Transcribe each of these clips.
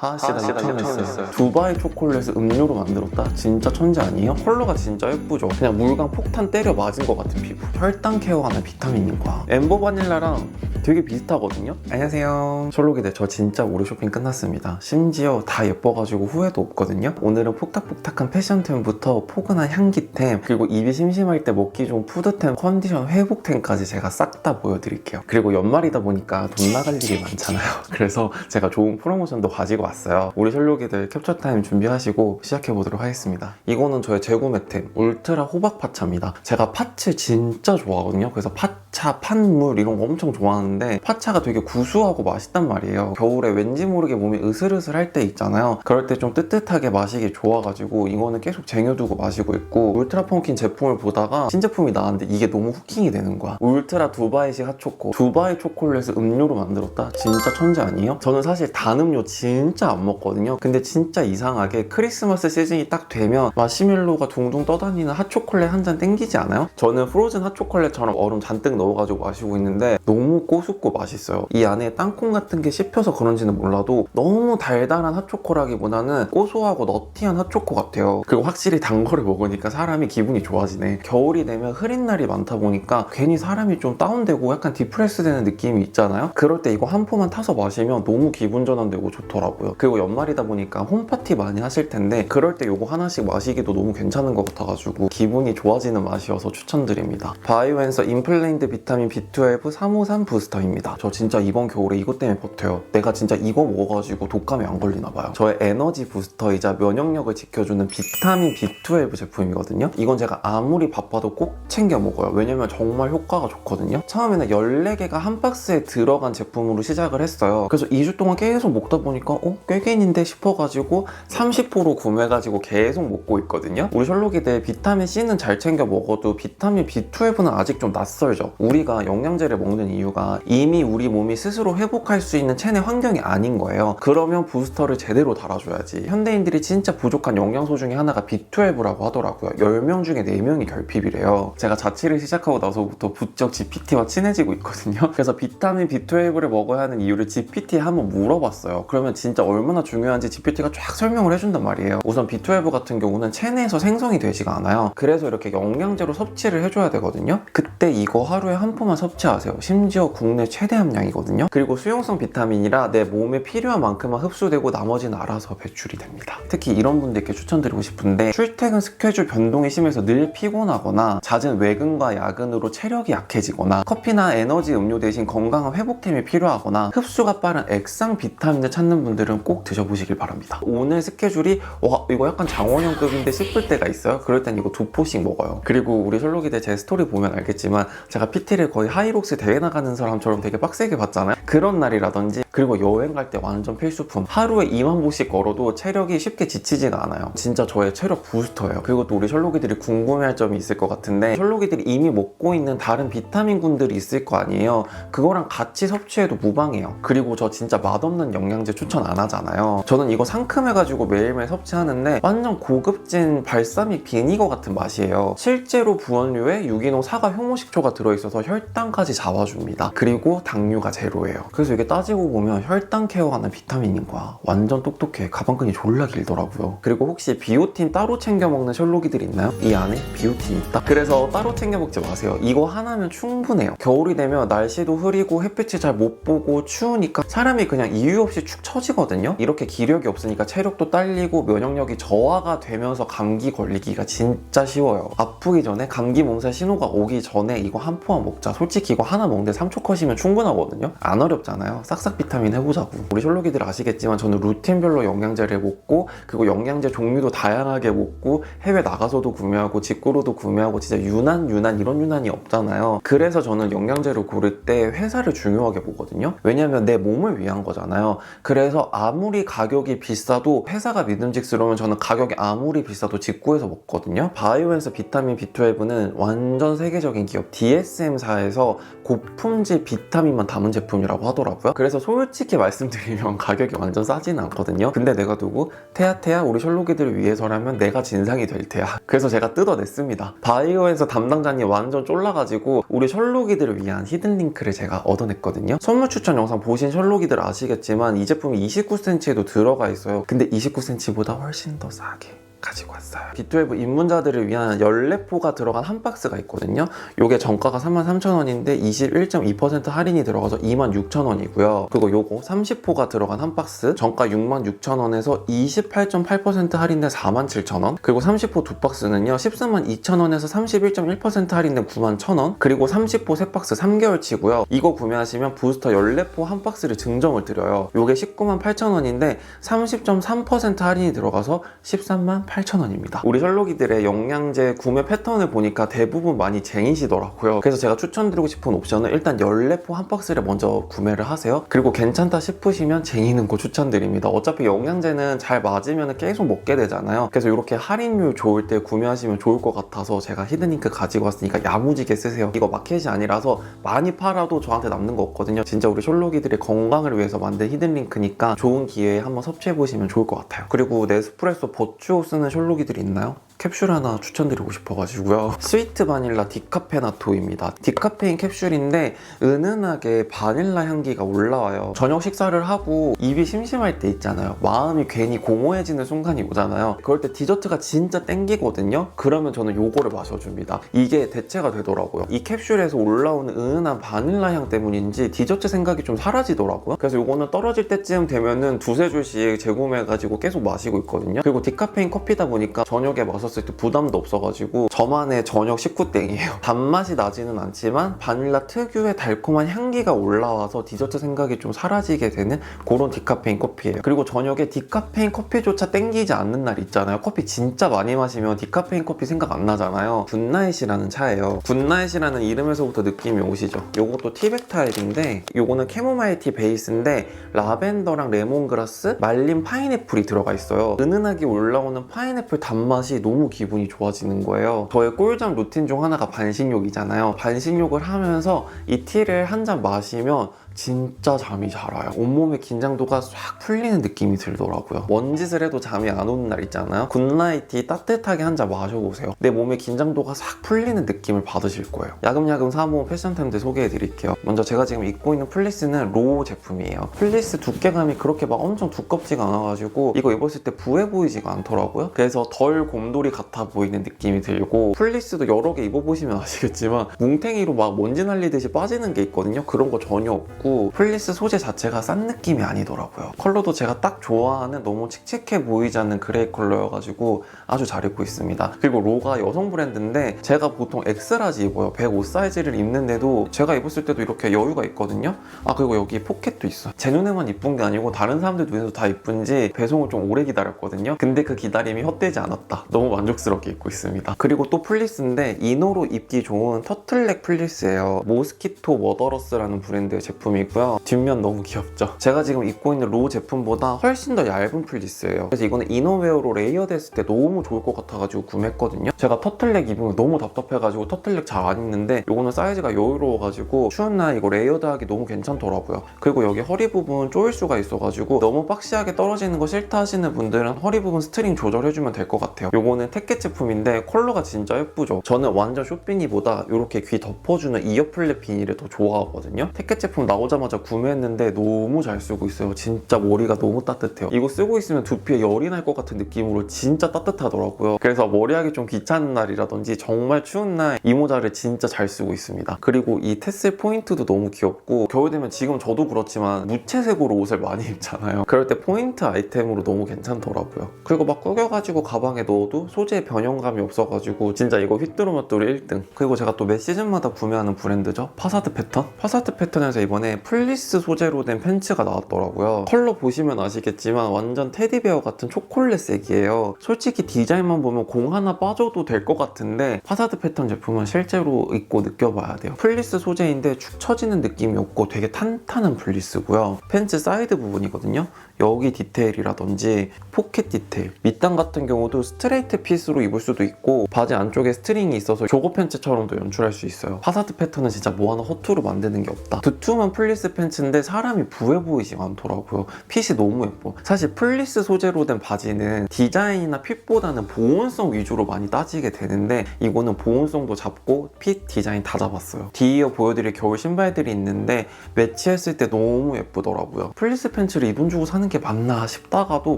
하하씨가 6,000원 했어요. 두바이 초콜릿을 음료로 만들었다? 진짜 천재 아니에요? 컬러가 진짜 예쁘죠? 그냥 물광 폭탄 때려 맞은 것 같은 피부. 혈당 케어하는 비타민인 거야. 엠버 바닐라랑 되게 비슷하거든요? 안녕하세요. 솔로기들, 저 진짜 오래 쇼핑 끝났습니다. 심지어 다 예뻐가지고 후회도 없거든요? 오늘은 폭닥폭닥한 패션템부터 포근한 향기템, 그리고 입이 심심할 때 먹기 좋은 푸드템, 컨디션 회복템까지 제가 싹 다 보여드릴게요. 그리고 연말이다 보니까 돈 나갈 일이 많잖아요. 그래서 제가 좋은 프로모션도 가지고 왔어요. 우리 솔로기들 캡처 타임 준비하시고 시작해보도록 하겠습니다. 이거는 저의 재구매템, 울트라 호박 파차입니다. 제가 파츠 진짜 좋아하거든요. 그래서 파차, 판물 이런 거 엄청 좋아하는데 파차가 되게 구수하고 맛있단 말이에요. 겨울에 왠지 모르게 몸이 으슬으슬할 때 있잖아요. 그럴 때 좀 뜨뜻하게 마시기 좋아가지고 이거는 계속 쟁여두고 마시고 있고, 울트라 펌킨 제품을 보다가 신제품이 나왔는데 이게 너무 후킹이 되는 거야. 울트라 두바이식 핫초코. 두바이 초콜릿을 음료로 만들었다? 진짜 천재 아니에요? 저는 사실 단 음료 진짜 안 먹거든요. 근데 진짜 이상하게 크리스마스 시즌이 딱 되면 마시멜로가 둥둥 떠다니는 핫초콜릿 한 잔 땡기지 않아요? 저는 프로즌 핫초콜릿처럼 얼음 잔뜩 넣어가지고 마시고 있는데 너무 꼬숩고 맛있어요. 이 안에 땅콩 같은 게 씹혀서 그런지는 몰라도 너무 달달한 핫초코라기보다는 고소하고 너티한 핫초코 같아요. 그리고 확실히 단 거를 먹으니까 사람이 기분이 좋아지네. 겨울이 되면 흐린 날이 많다 보니까 괜히 사람이 좀 다운되고 약간 디프레스 되는 느낌이 있잖아요. 그럴 때 이거 한 포만 타서 마시면 너무 기분 전환되고 좋더라고요. 그리고 연말이다 보니까 홈파티 많이 하실 텐데 그럴 때 이거 하나씩 마시기도 너무 괜찮은 것 같아가지고 기분이 좋아지는 맛이어서 추천드립니다. 바이오엔서 인플레인드 비타민 B12 353 부스터입니다. 저 진짜 이번 겨울에 이것 때문에 버텨요. 내가 진짜 이거 먹어가지고 독감에 안 걸리나봐요. 저의 에너지 부스터이자 면역력을 지켜주는 비타민 B12 제품이거든요. 이건 제가 아무리 바빠도 꼭 챙겨 먹어요. 왜냐면 정말 효과가 좋거든요. 처음에는 14개가 한 박스에 들어간 제품으로 시작을 했어요. 그래서 2주 동안 계속 먹다 보니까 꽤 괜인데 싶어가지고 30% 구매해가지고 계속 먹고 있거든요. 우리 솔로기들 비타민C는 잘 챙겨 먹어도 비타민 B12는 아직 좀 낯설죠. 우리가 영양제를 먹는 이유가 이미 우리 몸이 스스로 회복할 수 있는 체내 환경이 아닌 거예요. 그러면 부스터를 제대로 달아줘야지. 현대인들이 진짜 부족한 영양소 중에 하나가 B12라고 하더라고요. 10명 중에 4명이 결핍이래요. 제가 자취를 시작하고 나서부터 부쩍 GPT와 친해지고 있거든요. 그래서 비타민 B12를 먹어야 하는 이유를 GPT에 한번 물어봤어요. 그러면 진짜 얼마나 중요한지 GPT가 쫙 설명을 해준단 말이에요. 우선 B12 같은 경우는 체내에서 생성이 되지가 않아요. 그래서 이렇게 영양제로 섭취를 해줘야 되거든요. 그때 이거 하루에 한 포만 섭취하세요. 심지어 국내 최대 함량이거든요. 그리고 수용성 비타민이라 내 몸에 필요한 만큼만 흡수되고 나머지는 알아서 배출이 됩니다. 특히 이런 분들께 추천드리고 싶은데 출퇴근 스케줄 변동이 심해서 늘 피곤하거나 잦은 외근과 야근으로 체력이 약해지거나 커피나 에너지 음료 대신 건강한 회복템이 필요하거나 흡수가 빠른 액상 비타민을 찾는 분들은 꼭 드셔보시길 바랍니다. 오늘 스케줄이 와 이거 약간 장원영급인데 싶을 때가 있어요. 그럴 땐 이거 2포씩 먹어요. 그리고 우리 솔로기들 제 스토리 보면 알겠지만 제가 PT를 거의 하이록스 대회 나가는 사람처럼 되게 빡세게 봤잖아요. 그런 날이라든지 그리고 여행 갈 때 완전 필수품. 하루에 2만 보씩 걸어도 체력이 쉽게 지치지가 않아요. 진짜 저의 체력 부스터예요. 그리고 또 우리 솔로기들이 궁금해할 점이 있을 것 같은데 솔로기들이 이미 먹고 있는 다른 비타민군들이 있을 거 아니에요. 그거랑 같이 섭취해도 무방해요. 그리고 저 진짜 맛없는 영양제 추천 안 하잖아요. 저는 이거 상큼해가지고 매일매일 섭취하는데 완전 고급진 발사믹 비니거 같은 맛이에요. 실제로 부원류에 유기농 사과 효모식초가 들어있어서 혈당까지 잡아줍니다. 그리고 당류가 제로예요. 그래서 이게 따지고 보면 혈당 케어하는 비타민인 거야. 완전 똑똑해. 가방끈이 졸라 길더라고요. 그리고 혹시 비오틴 따로 챙겨 먹는 셜록이들 있나요? 이 안에 비오틴 있다? 그래서 따로 챙겨 먹지 마세요. 이거 하나면 충분해요. 겨울이 되면 날씨도 흐리고 햇빛이 잘 못 보고 추우니까 사람이 그냥 이유 없이 축 처지거든요. 이렇게 기력이 없으니까 체력도 딸리고 면역력이 저하가 되면서 감기 걸리기가 진짜 쉬워요. 아프기 전에 감기 몸살 신호가 오기 전에 이거 한 포만 먹자. 솔직히 이거 하나 먹는데 3초 컷이면 충분하거든요. 안 어렵잖아요. 싹싹 비타민 해보자고. 우리 솔로기들 아시겠지만 저는 루틴별로 영양제를 먹고 그리고 영양제 종류도 다양하게 먹고 해외 나가서도 구매하고 직구로도 구매하고 진짜 유난 이런 유난이 없잖아요. 그래서 저는 영양제를 고를 때 회사를 중요하게 보거든요. 왜냐면 내 몸을 위한 거잖아요. 그래서 아무리 가격이 비싸도 회사가 믿음직스러우면 저는 가격이 아무리 비싸도 직구해서 먹거든요. 바이오엔서 비타민 B12는 완전 세계적인 기업 DSM사에서 고품질 비타민만 담은 제품이라고 하더라고요. 그래서 솔직히 말씀드리면 가격이 완전 싸지는 않거든요. 근데 내가 두고 태야 우리 셜록이들을 위해서라면 내가 진상이 될 테야. 그래서 제가 뜯어냈습니다. 바이오에서 담당자님 완전 쫄라가지고 우리 셜록이들을 위한 히든링크를 제가 얻어냈거든요. 선물 추천 영상 보신 셜록이들 아시겠지만 이 제품이 29cm에도 들어가 있어요. 근데 29cm보다 훨씬 더 싸게 가지고 왔어요. B12 입문자들을 위한 14포가 들어간 한 박스가 있거든요. 요게 정가가 33,000원인데 21.2% 할인이 들어가서 26,000원이고요. 그리고 요거 30포가 들어간 한 박스 정가 66,000원에서 28.8% 할인된 47,000원. 그리고 30포 두 박스는요 142,000원에서 31.1% 할인된 91,000원. 그리고 30포 세 박스 3개월치고요. 이거 구매하시면 부스터 14포 한 박스를 증정을 드려요. 요게 198,000원인데 30.3% 할인이 들어가서 138,000원입니다. 우리 셜록이들의 영양제 구매 패턴을 보니까 대부분 많이 쟁이시더라고요. 그래서 제가 추천드리고 싶은 옵션은 일단 14포 한 박스를 먼저 구매를 하세요. 그리고 괜찮다 싶으시면 쟁이는 거 추천드립니다. 어차피 영양제는 잘 맞으면 계속 먹게 되잖아요. 그래서 이렇게 할인율 좋을 때 구매하시면 좋을 것 같아서 제가 히든링크 가지고 왔으니까 야무지게 쓰세요. 이거 마켓이 아니라서 많이 팔아도 저한테 남는 거 없거든요. 진짜 우리 셜록이들의 건강을 위해서 만든 히든링크니까 좋은 기회에 한번 섭취해보시면 좋을 것 같아요. 그리고 네스프레소 버추어 쓰는 셜록이들이 있나요? 캡슐 하나 추천드리고 싶어가지고요. 스위트 바닐라 디카페나토입니다. 디카페인 캡슐인데 은은하게 바닐라 향기가 올라와요. 저녁 식사를 하고 입이 심심할 때 있잖아요. 마음이 괜히 공허해지는 순간이 오잖아요. 그럴 때 디저트가 진짜 땡기거든요. 그러면 저는 요거를 마셔줍니다. 이게 대체가 되더라고요. 이 캡슐에서 올라오는 은은한 바닐라 향 때문인지 디저트 생각이 좀 사라지더라고요. 그래서 요거는 떨어질 때쯤 되면은 두세 줄씩 재구매해가지고 계속 마시고 있거든요. 그리고 디카페인 커피다 보니까 저녁에 마셨을 때 부담도 없어가지고 저만의 저녁 식구땡이에요. 단맛이 나지는 않지만 바닐라 특유의 달콤한 향기가 올라와서 디저트 생각이 좀 사라지게 되는 그런 디카페인 커피예요. 그리고 저녁에 디카페인 커피조차 땡기지 않는 날 있잖아요. 커피 진짜 많이 마시면 디카페인 커피 생각 안 나잖아요. 굿나잇이라는 차예요. 굿나잇이라는 이름에서부터 느낌이 오시죠? 요것도 티백 타입인데 요거는 캐모마일 티 베이스인데 라벤더랑 레몬그라스, 말린 파인애플이 들어가 있어요. 은은하게 올라오는 파인애플 단맛이 너무 기분이 좋아지는 거예요. 저의 꿀잠 루틴 중 하나가 반신욕이잖아요. 반신욕을 하면서 이 티를 한 잔 마시면 진짜 잠이 잘 와요. 온몸의 긴장도가 싹 풀리는 느낌이 들더라고요. 뭔 짓을 해도 잠이 안 오는 날 있잖아요. 굿나잇티 따뜻하게 한 잔 마셔보세요. 내 몸의 긴장도가 싹 풀리는 느낌을 받으실 거예요. 야금야금 사모은 패션템들 소개해드릴게요. 먼저 제가 지금 입고 있는 플리스는 로우 제품이에요. 플리스 두께감이 그렇게 막 엄청 두껍지가 않아가지고 이거 입었을 때 부해 보이지가 않더라고요. 그래서 덜 곰돌이 같아 보이는 느낌이 들고 플리스도 여러 개 입어보시면 아시겠지만 뭉탱이로 막 먼지 날리듯이 빠지는 게 있거든요. 그런 거 전혀 없고 플리스 소재 자체가 싼 느낌이 아니더라고요. 컬러도 제가 딱 좋아하는 너무 칙칙해 보이지 않는 그레이 컬러여가지고 아주 잘 입고 있습니다. 그리고 로가 여성 브랜드인데 제가 보통 엑스라지 입어요. 105 사이즈를 입는데도 제가 입었을 때도 이렇게 여유가 있거든요. 아 그리고 여기 포켓도 있어요. 제 눈에만 이쁜 게 아니고 다른 사람들 눈에도 다 이쁜지 배송을 좀 오래 기다렸거든요. 근데 그 기다림이 헛되지 않았다. 너무 만족스럽게 입고 있습니다. 그리고 또 플리스인데 이너로 입기 좋은 터틀넥 플리스예요. 모스키토 머더러스라는 브랜드의 제품 이고요. 뒷면 너무 귀엽죠? 제가 지금 입고 있는 로우 제품보다 훨씬 더 얇은 플리스예요. 그래서 이거는 이너웨어로 레이어드 했을 때 너무 좋을 것 같아가지고 구매했거든요. 제가 터틀넥 입으면 너무 답답해가지고 터틀넥 잘 안 입는데 이거는 사이즈가 여유로워가지고 추운 날 이거 레이어드 하기 너무 괜찮더라고요. 그리고 여기 허리 부분 조일 수가 있어가지고 너무 박시하게 떨어지는 거 싫다 하시는 분들은 허리 부분 스트링 조절해주면 될 것 같아요. 요거는 택켓 제품인데 컬러가 진짜 예쁘죠? 저는 완전 쇼비니보다 이렇게 귀 덮어주는 이어플랫 비닐을 더 좋아하거든요. 택켓 제품 나오자마자 구매했는데 너무 잘 쓰고 있어요. 진짜 머리가 너무 따뜻해요. 이거 쓰고 있으면 두피에 열이 날 것 같은 느낌으로 진짜 따뜻하더라고요. 그래서 머리하기 좀 귀찮은 날이라든지 정말 추운 날 이 모자를 진짜 잘 쓰고 있습니다. 그리고 이 테슬 포인트도 너무 귀엽고 겨울 되면 지금 저도 그렇지만 무채색으로 옷을 많이 입잖아요. 그럴 때 포인트 아이템으로 너무 괜찮더라고요. 그리고 막 구겨가지고 가방에 넣어도 소재에 변형감이 없어가지고 진짜 이거 휘뚜루마뚜루 1등. 그리고 제가 또 매 시즌마다 구매하는 브랜드죠. 파사드 패턴? 파사드 패턴에서 이번에 플리스 소재로 된 팬츠가 나왔더라고요. 컬러 보시면 아시겠지만 완전 테디베어 같은 초콜릿색이에요. 솔직히 디자인만 보면 공 하나 빠져도 될 것 같은데 파사드 패턴 제품은 실제로 입고 느껴봐야 돼요. 플리스 소재인데 축 처지는 느낌이 없고 되게 탄탄한 플리스고요. 팬츠 사이드 부분이거든요. 여기 디테일이라든지 포켓 디테일, 밑단 같은 경우도 스트레이트 핏으로 입을 수도 있고 바지 안쪽에 스트링이 있어서 조거 팬츠처럼도 연출할 수 있어요. 파사드 패턴은 진짜 뭐 하나 허투루 만드는 게 없다. 두툼한 플리스 팬츠인데 사람이 부해 보이지가 않더라고요. 핏이 너무 예뻐. 사실 플리스 소재로 된 바지는 디자인이나 핏보다는 보온성 위주로 많이 따지게 되는데 이거는 보온성도 잡고 핏, 디자인 다 잡았어요. 뒤이어 보여드릴 겨울 신발들이 있는데 매치했을 때 너무 예쁘더라고요. 플리스 팬츠를 이 돈 주고 사는 게 맞나 싶다가도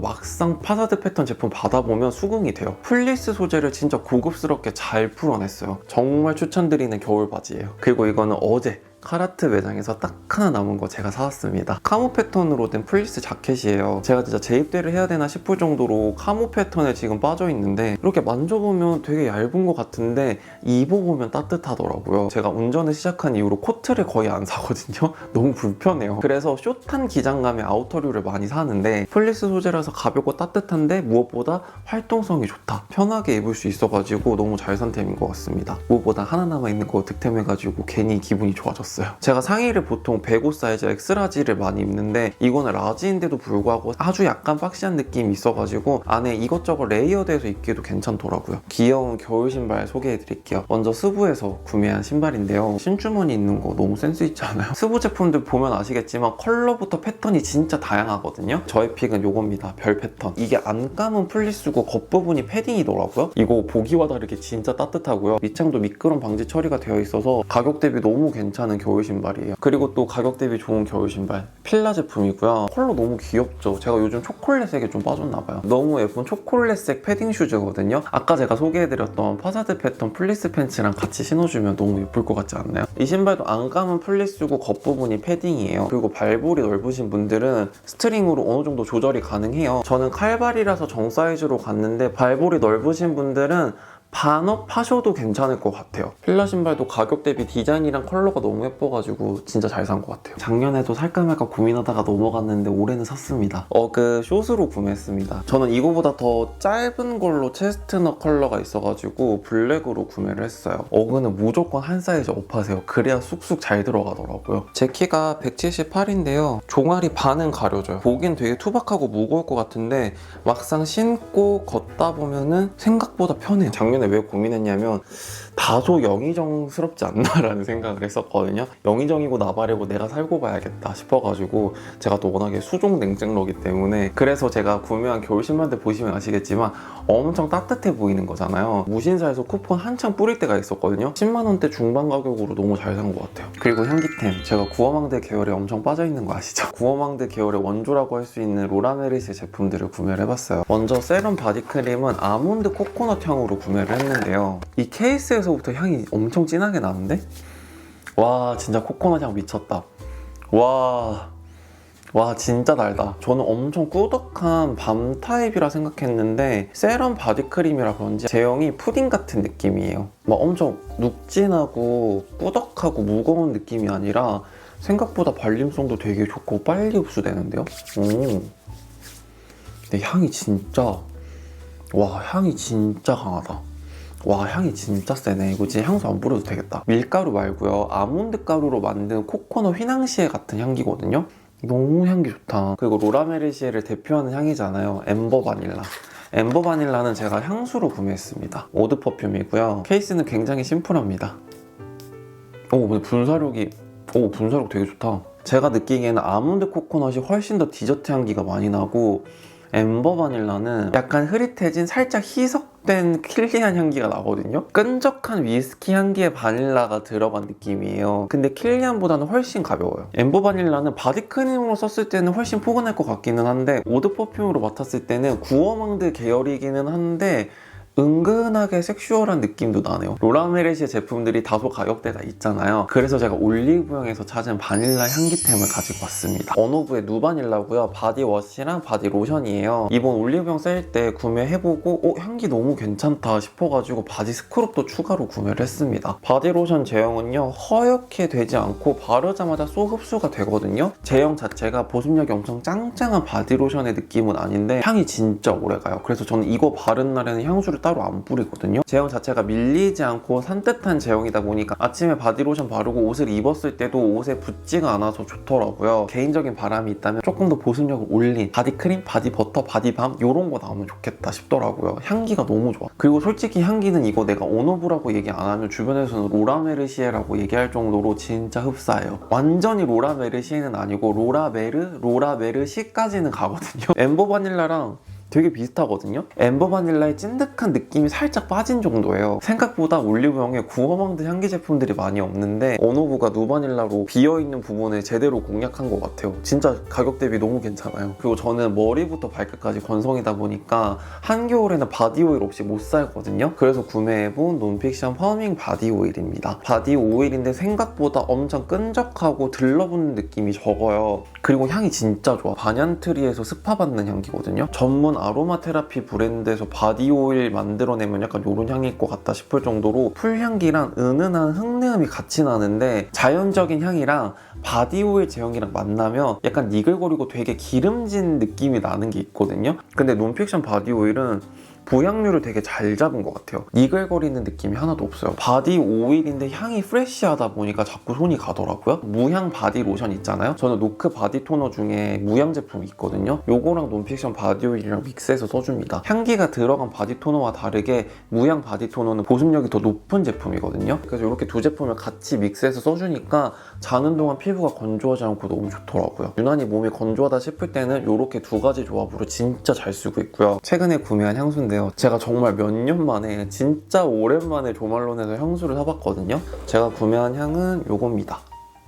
막상 파사드 패턴 제품 받아보면 수긍이 돼요. 플리스 소재를 진짜 고급스럽게 잘 풀어냈어요. 정말 추천드리는 겨울 바지예요. 그리고 이거는 어제 카라트 매장에서 딱 하나 남은 거 제가 사왔습니다. 카모 패턴으로 된 플리스 자켓이에요. 제가 진짜 재입대를 해야 되나 싶을 정도로 카모 패턴에 지금 빠져 있는데 이렇게 만져보면 되게 얇은 것 같은데 입어보면 따뜻하더라고요. 제가 운전을 시작한 이후로 코트를 거의 안 사거든요. 너무 불편해요. 그래서 숏한 기장감의 아우터류를 많이 사는데 플리스 소재라서 가볍고 따뜻한데 무엇보다 활동성이 좋다. 편하게 입을 수 있어가지고 너무 잘 산 템인 것 같습니다. 무엇보다 하나 남아있는 거 득템해가지고 괜히 기분이 좋아졌어요. 제가 상의를 보통 105 사이즈 엑스라지를 많이 입는데 이거는 라지인데도 불구하고 아주 약간 박시한 느낌이 있어가지고 안에 이것저것 레이어드해서 입기도 괜찮더라고요. 귀여운 겨울 신발 소개해드릴게요. 먼저 스부에서 구매한 신발인데요. 신주머니 있는 거 너무 센스 있지 않아요? 스부 제품들 보면 아시겠지만 컬러부터 패턴이 진짜 다양하거든요. 저의 픽은 요겁니다. 별 패턴. 이게 안 감은 플리스고 겉부분이 패딩이더라고요. 이거 보기와 다르게 진짜 따뜻하고요. 밑창도 미끄럼 방지 처리가 되어 있어서 가격 대비 너무 괜찮은 겨울 신발이에요. 그리고 또 가격 대비 좋은 겨울 신발 필라 제품이고요. 컬러 너무 귀엽죠? 제가 요즘 초콜릿색에 좀 빠졌나봐요. 너무 예쁜 초콜릿색 패딩 슈즈거든요. 아까 제가 소개해드렸던 파사드 패턴 플리스 팬츠랑 같이 신어주면 너무 예쁠 것 같지 않나요? 이 신발도 안 감은 플리스고 겉부분이 패딩이에요. 그리고 발볼이 넓으신 분들은 스트링으로 어느 정도 조절이 가능해요. 저는 칼발이라서 정 사이즈로 갔는데 발볼이 넓으신 분들은 반업 하셔도 괜찮을 것 같아요. 필라 신발도 가격 대비 디자인이랑 컬러가 너무 예뻐가지고 진짜 잘 산 것 같아요. 작년에도 살까 말까 고민하다가 넘어갔는데 올해는 샀습니다. 어그 숏으로 구매했습니다. 저는 이거보다 더 짧은 걸로 체스트넛 컬러가 있어가지고 블랙으로 구매를 했어요. 어그는 무조건 한 사이즈 업하세요. 그래야 쑥쑥 잘 들어가더라고요. 제 키가 178인데요. 종아리 반은 가려져요. 보긴 되게 투박하고 무거울 것 같은데 막상 신고 걷다 보면은 생각보다 편해요. 작년에 왜 고민했냐면 다소 영의정스럽지 않나라는 생각을 했었거든요. 영의정이고 나발이고 내가 살고 봐야겠다 싶어가지고 제가 또 워낙에 수종 냉증러기 때문에 그래서 제가 구매한 겨울 신발들 보시면 아시겠지만 엄청 따뜻해 보이는 거잖아요. 무신사에서 쿠폰 한창 뿌릴 때가 있었거든요. 10만원대 중반 가격으로 너무 잘 산 것 같아요. 그리고 향기템, 제가 구어망드 계열에 엄청 빠져있는 거 아시죠? 구어망드 계열의 원조라고 할 수 있는 로라메리스 제품들을 구매를 해봤어요. 먼저 세럼 바디크림은 아몬드 코코넛 향으로 구매를 했는데요. 이 케이스에서부터 향이 엄청 진하게 나는데? 와 진짜 코코넛 향 미쳤다. 와 진짜 달다. 저는 엄청 꾸덕한 밤 타입이라 생각했는데 세럼 바디크림이라 그런지 제형이 푸딩 같은 느낌이에요. 막 엄청 눅진하고 꾸덕하고 무거운 느낌이 아니라 생각보다 발림성도 되게 좋고 빨리 흡수되는데요? 근데 향이 진짜 향이 진짜 강하다. 와 향이 진짜 세네. 이거 진짜 향수 안 뿌려도 되겠다. 밀가루 말고요. 아몬드 가루로 만든 코코넛 휘낭시에 같은 향기거든요. 너무 향기 좋다. 그리고 로라메르시에를 대표하는 향이잖아요. 엠버 바닐라. 엠버 바닐라는 제가 향수로 구매했습니다. 오드 퍼퓸이고요. 케이스는 굉장히 심플합니다. 근데 분사력 되게 좋다. 제가 느끼기에는 아몬드 코코넛이 훨씬 더 디저트 향기가 많이 나고 엠버 바닐라는 약간 흐릿해진 살짝 희석된 킬리안 향기가 나거든요. 끈적한 위스키 향기의 바닐라가 들어간 느낌이에요. 근데 킬리안보다는 훨씬 가벼워요. 엠버 바닐라는 바디크림으로 썼을 때는 훨씬 포근할 것 같기는 한데 오드 퍼퓸으로 맡았을 때는 구어망드 계열이기는 한데 은근하게 섹슈얼한 느낌도 나네요. 로라메르시에 제품들이 다소 가격대가 있잖아요. 그래서 제가 올리브영에서 찾은 바닐라 향기템을 가지고 왔습니다. 언오브의 누바닐라고요. 바디워시랑 바디로션이에요. 이번 올리브영 세일 때 구매해보고 향기 너무 괜찮다 싶어가지고 바디 스크럽도 추가로 구매를 했습니다. 바디로션 제형은요 허옇게 되지 않고 바르자마자 쏙 흡수가 되거든요. 제형 자체가 보습력이 엄청 짱짱한 바디로션의 느낌은 아닌데 향이 진짜 오래가요. 그래서 저는 이거 바른 날에는 향수를 따로 안 뿌리거든요. 제형 자체가 밀리지 않고 산뜻한 제형이다 보니까 아침에 바디로션 바르고 옷을 입었을 때도 옷에 붙지가 않아서 좋더라고요. 개인적인 바람이 있다면 조금 더 보습력을 올린 바디크림, 바디버터, 바디밤 이런 거 나오면 좋겠다 싶더라고요. 향기가 너무 좋아. 그리고 솔직히 향기는 이거 내가 온오브라고 얘기 안 하면 주변에서는 로라메르시에라고 얘기할 정도로 진짜 흡사해요. 완전히 로라메르시에는 아니고 로라메르시까지는 가거든요. 엠버 바닐라랑 되게 비슷하거든요. 엠버 바닐라의 찐득한 느낌이 살짝 빠진 정도예요. 생각보다 올리브영에 구워먹는 향기 제품들이 많이 없는데 온오브가 누바닐라로 비어있는 부분을 제대로 공략한 것 같아요. 진짜 가격 대비 너무 괜찮아요. 그리고 저는 머리부터 발끝까지 건성이다 보니까 한겨울에는 바디 오일 없이 못 살거든요. 그래서 구매해본 논픽션 펌밍 바디 오일입니다. 바디 오일인데 생각보다 엄청 끈적하고 들러붙는 느낌이 적어요. 그리고 향이 진짜 좋아. 반얀트리에서 스파받는 향기거든요. 전문 아로마 테라피 브랜드에서 바디 오일 만들어내면 약간 이런 향일 것 같다 싶을 정도로 풀향기랑 은은한 흙내음이 같이 나는데 자연적인 향이랑 바디 오일 제형이랑 만나면 약간 니글거리고 되게 기름진 느낌이 나는 게 있거든요. 근데 논픽션 바디 오일은 부향률을 되게 잘 잡은 것 같아요. 니글거리는 느낌이 하나도 없어요. 바디 오일인데 향이 프레쉬하다 보니까 자꾸 손이 가더라고요. 무향 바디 로션 있잖아요. 저는 노크 바디 토너 중에 무향 제품이 있거든요. 요거랑 논픽션 바디 오일이랑 믹스해서 써줍니다. 향기가 들어간 바디 토너와 다르게 무향 바디 토너는 보습력이 더 높은 제품이거든요. 그래서 이렇게 두 제품을 같이 믹스해서 써주니까 자는 동안 피부가 건조하지 않고 너무 좋더라고요. 유난히 몸이 건조하다 싶을 때는 이렇게 두 가지 조합으로 진짜 잘 쓰고 있고요. 최근에 구매한 향수인데 제가 정말 몇 년 만에 진짜 오랜만에 조말론에서 향수를 사봤거든요. 제가 구매한 향은 요겁니다.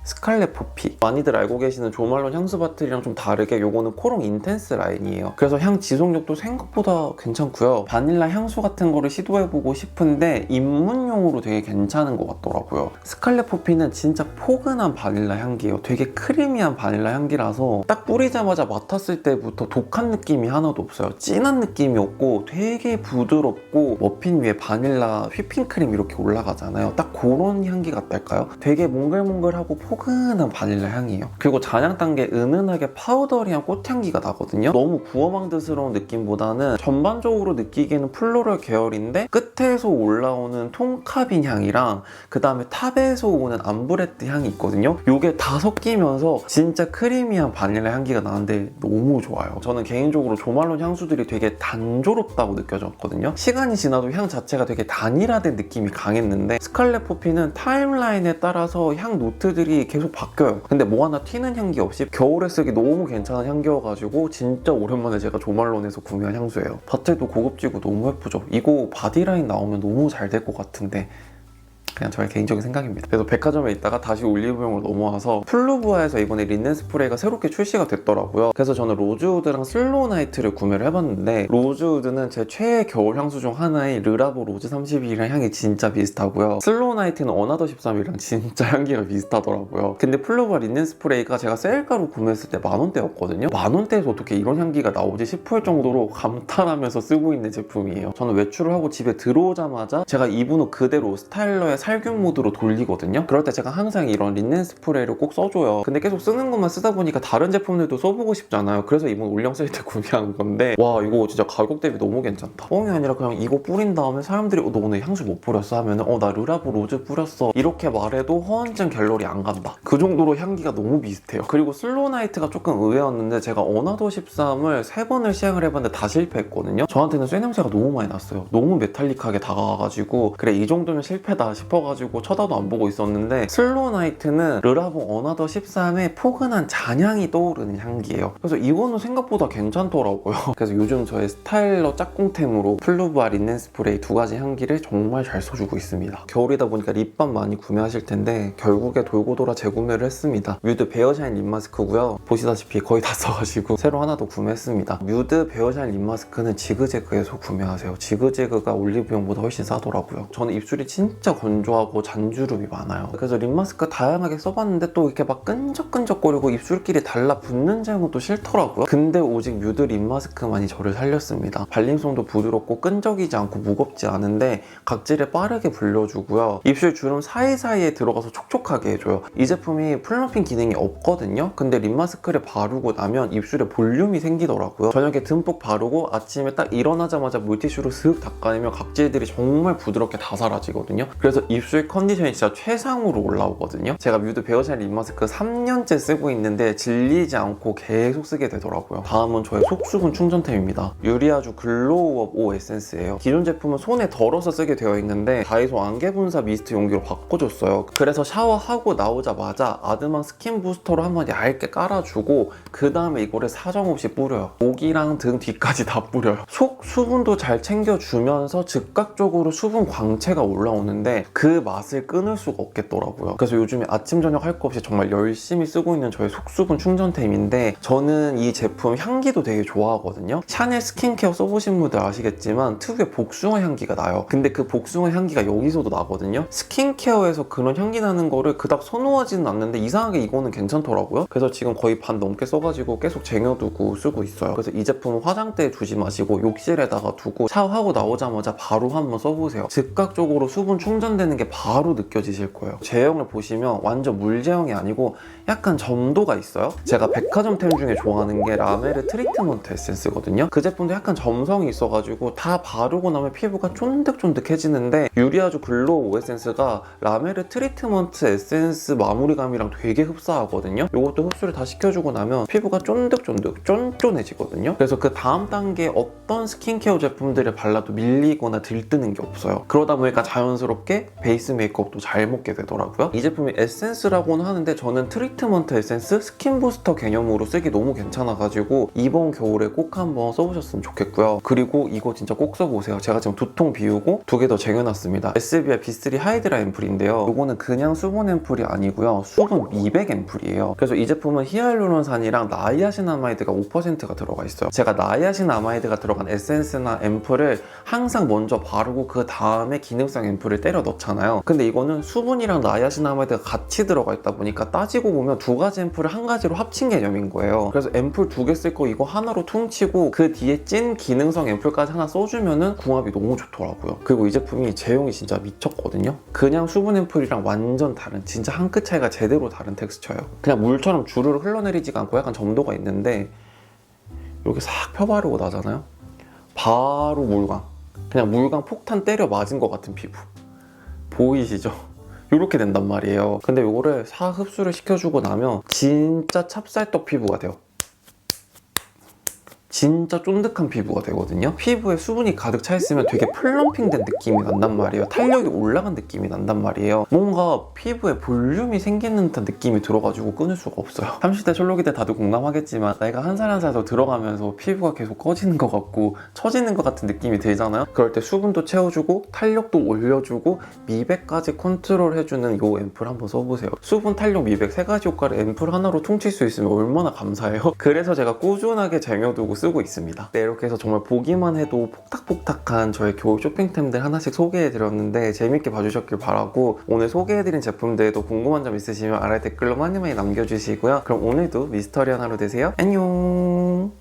스칼렛 포피. 많이들 알고 계시는 조말론 향수 바틀이랑 좀 다르게 요거는 코롱 인텐스 라인이에요. 그래서 향 지속력도 생각보다 괜찮고요. 바닐라 향수 같은 거를 시도해보고 싶은데 입문용으로 되게 괜찮은 것 같더라고요. 스칼렛 포피는 진짜 포근한 바닐라 향기예요. 되게 크리미한 바닐라 향기라서 딱 뿌리자마자 맡았을 때부터 독한 느낌이 하나도 없어요. 진한 느낌이 없고 되게 부드럽고 머핀 위에 바닐라 휘핑크림 이렇게 올라가잖아요. 딱 그런 향기 같달까요? 되게 몽글몽글하고 포근한 바닐라 향이에요. 그리고 잔향 단계 은은하게 파우더리한 꽃향기가 나거든요. 너무 구워망드스러운 느낌보다는 전반적으로 느끼기에는 플로럴 계열인데 끝에서 올라오는 통카빈 향이랑 그 다음에 탑에서 오는 암브레트 향이 있거든요. 이게 다 섞이면서 진짜 크리미한 바닐라 향기가 나는데 너무 좋아요. 저는 개인적으로 조말론 향수들이 되게 단조롭다고 느껴졌거든요. 시간이 지나도 향 자체가 되게 단일화된 느낌이 강했는데 스칼렛 포피는 타임라인에 따라서 향 노트들이 계속 바뀌어요. 근데 뭐 하나 튀는 향기 없이 겨울에 쓰기 너무 괜찮은 향기여가지고 진짜 오랜만에 제가 조말론에서 구매한 향수예요. 바틀도 고급지고 너무 예쁘죠? 이거 바디라인 나오면 너무 잘 될 것 같은데 그냥 저의 개인적인 생각입니다. 그래서 백화점에 있다가 다시 올리브영으로 넘어와서 플루부아에서 이번에 린넨 스프레이가 새롭게 출시가 됐더라고요. 그래서 저는 로즈우드랑 슬로우 나이트를 구매를 해봤는데 로즈우드는 제 최애 겨울 향수 중 하나인 르라보 로즈 32이랑 향이 진짜 비슷하고요. 슬로우 나이트는 어나더 13이랑 진짜 향기가 비슷하더라고요. 근데 플루부아 린넨 스프레이가 제가 세일가로 구매했을 때 만원대였거든요. 만원대에서 어떻게 이런 향기가 나오지 싶을 정도로 감탄하면서 쓰고 있는 제품이에요. 저는 외출을 하고 집에 들어오자마자 제가 입은 옷 그대로 스타일러의 살균 모드로 돌리거든요. 그럴 때 제가 항상 이런 린넨 스프레이를 꼭 써줘요. 근데 계속 쓰는 것만 쓰다 보니까 다른 제품들도 써보고 싶잖아요. 그래서 이번 올영 세일 때 구매한 건데 와 이거 진짜 가격 대비 너무 괜찮다. 뻥이 아니라 그냥 이거 뿌린 다음에 사람들이 너 오늘 향수 못 뿌렸어? 하면은 나 르라보 로즈 뿌렸어 이렇게 말해도 허언증 갤러리 안 간다. 그 정도로 향기가 너무 비슷해요. 그리고 슬로우 나이트가 조금 의외였는데 제가 어나더 13을 3번을 시향을 해봤는데 다 실패했거든요. 저한테는 쇠 냄새가 너무 많이 났어요. 너무 메탈릭하게 다가와가지고 그래 이 정도면 실패다 싶어가지고 쳐다도 안 보고 있었는데 슬로우 나이트는 르라보 어나더 13의 포근한 잔향이 떠오르는 향기예요. 그래서 이거는 생각보다 괜찮더라고요. 그래서 요즘 저의 스타일러 짝꿍템으로 플루부아 린넨 스프레이 두 가지 향기를 정말 잘 써주고 있습니다. 겨울이다 보니까 립밤 많이 구매하실 텐데 결국에 돌고 돌아 재구매를 했습니다. 뮤드 베어샤인 립 마스크고요. 보시다시피 거의 다 써가지고 새로 하나 더 구매했습니다. 뮤드 베어샤인 립 마스크는 지그재그에서 구매하세요. 지그재그가 올리브영보다 훨씬 싸더라고요. 저는 입술이 진짜 건조 좋아하고 잔주름이 많아요. 그래서 립 마스크 다양하게 써봤는데 또 이렇게 막 끈적끈적거리고 입술끼리 달라붙는 제형은 또 싫더라고요. 근데 오직 뮤드 립 마스크만이 저를 살렸습니다. 발림성도 부드럽고 끈적이지 않고 무겁지 않은데 각질을 빠르게 불려주고요. 입술 주름 사이사이에 들어가서 촉촉하게 해줘요. 이 제품이 플럼핑 기능이 없거든요. 근데 립 마스크를 바르고 나면 입술에 볼륨이 생기더라고요. 저녁에 듬뿍 바르고 아침에 딱 일어나자마자 물티슈로 슥 닦아내면 각질들이 정말 부드럽게 다 사라지거든요. 그래서 입술 컨디션이 진짜 최상으로 올라오거든요. 제가 뮤드 베어샤인 립 마스크 3년째 쓰고 있는데 질리지 않고 계속 쓰게 되더라고요. 다음은 저의 속수분 충전템입니다. 유리아주 글로우업 O 에센스예요. 기존 제품은 손에 덜어서 쓰게 되어 있는데 다이소 안개분사 미스트 용기로 바꿔줬어요. 그래서 샤워하고 나오자마자 아드망 스킨 부스터로 한번 얇게 깔아주고 그 다음에 이거를 사정없이 뿌려요. 목이랑 등 뒤까지 다 뿌려요. 속 수분도 잘 챙겨주면서 즉각적으로 수분 광채가 올라오는데 그 맛을 끊을 수가 없겠더라고요. 그래서 요즘에 아침 저녁 할 거 없이 정말 열심히 쓰고 있는 저의 속수분 충전템인데 저는 이 제품 향기도 되게 좋아하거든요. 샤넬 스킨케어 써보신 분들 아시겠지만 특유의 복숭아 향기가 나요. 근데 그 복숭아 향기가 여기서도 나거든요. 스킨케어에서 그런 향기 나는 거를 그닥 선호하지는 않는데 이상하게 이거는 괜찮더라고요. 그래서 지금 거의 반 넘게 써가지고 계속 쟁여두고 쓰고 있어요. 그래서 이 제품은 화장대에 두지 마시고 욕실에다가 두고 샤워하고 나오자마자 바로 한번 써보세요. 즉각적으로 수분 충전되는 게 바로 느껴지실 거예요. 제형을 보시면 완전 물 제형이 아니고 약간 점도가 있어요. 제가 백화점템 중에 좋아하는 게 라메르 트리트먼트 에센스거든요. 그 제품도 약간 점성이 있어가지고 다 바르고 나면 피부가 쫀득쫀득해지는데 유리아주 글로우 O 에센스가 라메르 트리트먼트 에센스 마무리감이랑 되게 흡사하거든요. 이것도 흡수를 다 시켜주고 나면 피부가 쫀득쫀득 쫀쫀해지거든요. 그래서 그 다음 단계 어떤 스킨케어 제품들을 발라도 밀리거나 들뜨는 게 없어요. 그러다 보니까 자연스럽게 베이스 메이크업도 잘 먹게 되더라고요. 이 제품이 에센스라고는 하는데 저는 트리트먼트 에센스 스킨 부스터 개념으로 쓰기 너무 괜찮아가지고 이번 겨울에 꼭 한번 써보셨으면 좋겠고요. 그리고 이거 진짜 꼭 써보세요. 제가 지금 2통 비우고 2개 더 쟁여놨습니다. SBI B3 하이드라 앰플인데요. 이거는 그냥 수분 앰플이 아니고요. 수분 미백 앰플이에요. 그래서 이 제품은 히알루론산이랑 나이아신아마이드가 5%가 들어가 있어요. 제가 나이아신아마이드가 들어간 에센스나 앰플을 항상 먼저 바르고 그 다음에 기능성 앰플을 때려 넣잖아요. 근데 이거는 수분이랑 나이아신아마이드가 같이 들어가 있다 보니까 따지고 보면 두 가지 앰플을 한 가지로 합친 개념인 거예요. 그래서 앰플 2개 쓸 거 이거 하나로 퉁치고 그 뒤에 찐 기능성 앰플까지 하나 써주면은 궁합이 너무 좋더라고요. 그리고 이 제품이 제형이 진짜 미쳤거든요. 그냥 수분 앰플이랑 완전 다른, 진짜 한 끗 차이가 제대로 다른 텍스처예요. 그냥 물처럼 주르르 흘러내리지가 않고 약간 점도가 있는데 이렇게 싹 펴바르고 나잖아요. 바로 물광. 그냥 물광 폭탄 때려 맞은 것 같은 피부. 보이시죠? 이렇게 된단 말이에요. 근데 이거를 싹 흡수를 시켜주고 나면 진짜 찹쌀떡 피부가 돼요. 진짜 쫀득한 피부가 되거든요. 피부에 수분이 가득 차 있으면 되게 플럼핑된 느낌이 난단 말이에요. 탄력이 올라간 느낌이 난단 말이에요. 뭔가 피부에 볼륨이 생기는 듯한 느낌이 들어가지고 끊을 수가 없어요. 30대 솔로기 때 다들 공감하겠지만 나이가 한 살 한 살 더 들어가면서 피부가 계속 꺼지는 것 같고 처지는 것 같은 느낌이 들잖아요. 그럴 때 수분도 채워주고 탄력도 올려주고 미백까지 컨트롤해주는 이 앰플 한번 써보세요. 수분, 탄력, 미백 세 가지 효과를 앰플 하나로 퉁칠 수 있으면 얼마나 감사해요. 그래서 제가 꾸준하게 쟁여두고 쓰고 있습니다. 네, 이렇게 해서 정말 보기만 해도 폭탁폭탁한 저의 겨울 쇼핑템들 하나씩 소개해드렸는데 재밌게 봐주셨길 바라고, 오늘 소개해드린 제품들도 궁금한 점 있으시면 아래 댓글로 많이 남겨주시고요. 그럼 오늘도 미스터리한 하루 되세요. 안녕.